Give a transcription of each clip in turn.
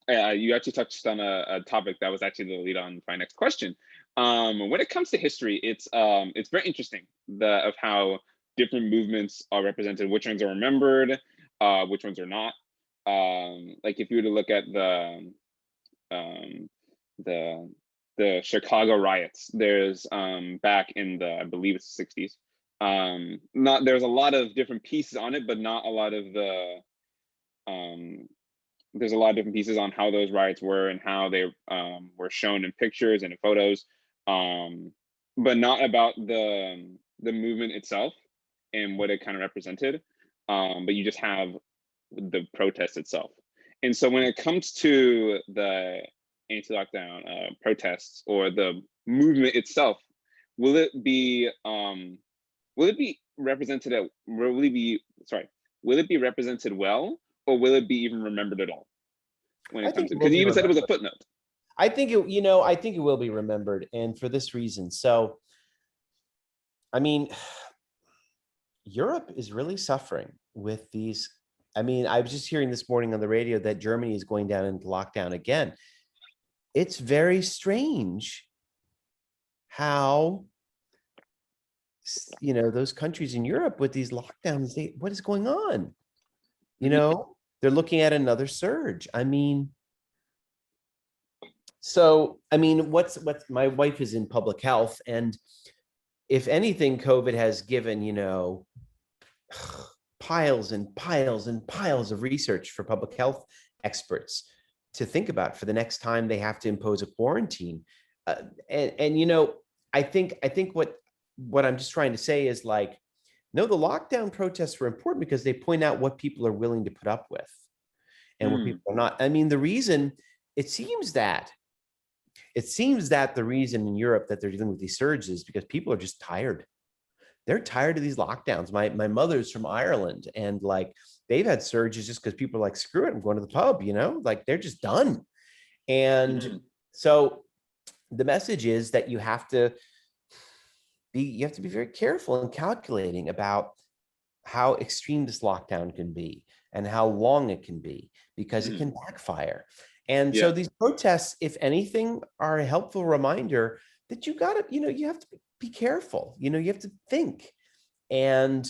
You actually touched on a topic that was actually the lead on my next question. When it comes to history, it's very interesting of how different movements are represented, which ones are remembered, which ones are not. Like if you were to look at um, the the Chicago riots, there's back in the, I believe it's the 60s. Not There's a lot of different pieces on it, but not a lot of um, there's a lot of different pieces on how those riots were and how they were shown in pictures and in photos, um, but not about the movement itself and what it kind of represented. But you just have the protest itself. And so when it comes to the anti-lockdown protests or the movement itself, will it be represented at will it be sorry will it be represented well, or will it be even remembered at all when I it comes think to, it will because you be even said it was a remembered. footnote. I think I think it will be remembered, and for this reason. So, I mean, Europe is really suffering with these. I mean, I was just hearing this morning on the radio that Germany is going down into lockdown again. It's very strange how, those countries in Europe with these lockdowns, what is going on? Mhm. They're looking at another surge. I mean, so, I mean, what's my wife is in public health, and if anything, COVID has given, piles and piles and piles of research for public health experts to think about for the next time they have to impose a quarantine. And I think what I'm just trying to say is, like, no, the lockdown protests were important because they point out what people are willing to put up with and what Mm. people are not. I mean, it seems that the reason in Europe that they're dealing with these surges is because people are just tired. They're tired of these lockdowns. My mother's from Ireland, and like they've had surges just because people are like, screw it, I'm going to the pub, like they're just done. And Mhm. so the message is that you have to be very careful and calculating about how extreme this lockdown can be and how long it can be, because it Mhm. can backfire. And so Yeah. these protests, if anything, are a helpful reminder that you have to be careful. You have to think. And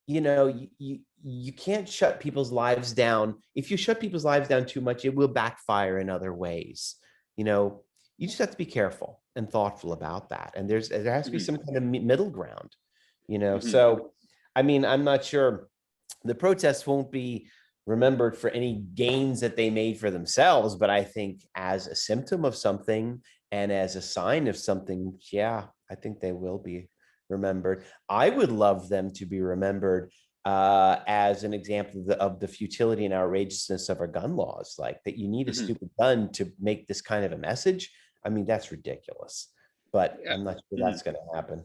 you can't shut people's lives down. If you shut people's lives down too much, it will backfire in other ways. You know, you just have to be careful and thoughtful about that. And there has to be Mhm. some kind of middle ground. Mhm. So I mean, I'm not sure. The protests won't be remembered for any gains that they made for themselves, but I think as a symptom of something and as a sign of something, yeah, I think they will be remembered. I would love them to be remembered as an example of the futility and outrageousness of our gun laws, like that you need a Mhm. stupid gun to make this kind of a message. I mean, that's ridiculous, but Yeah. I'm not sure Mhm. that's going to happen.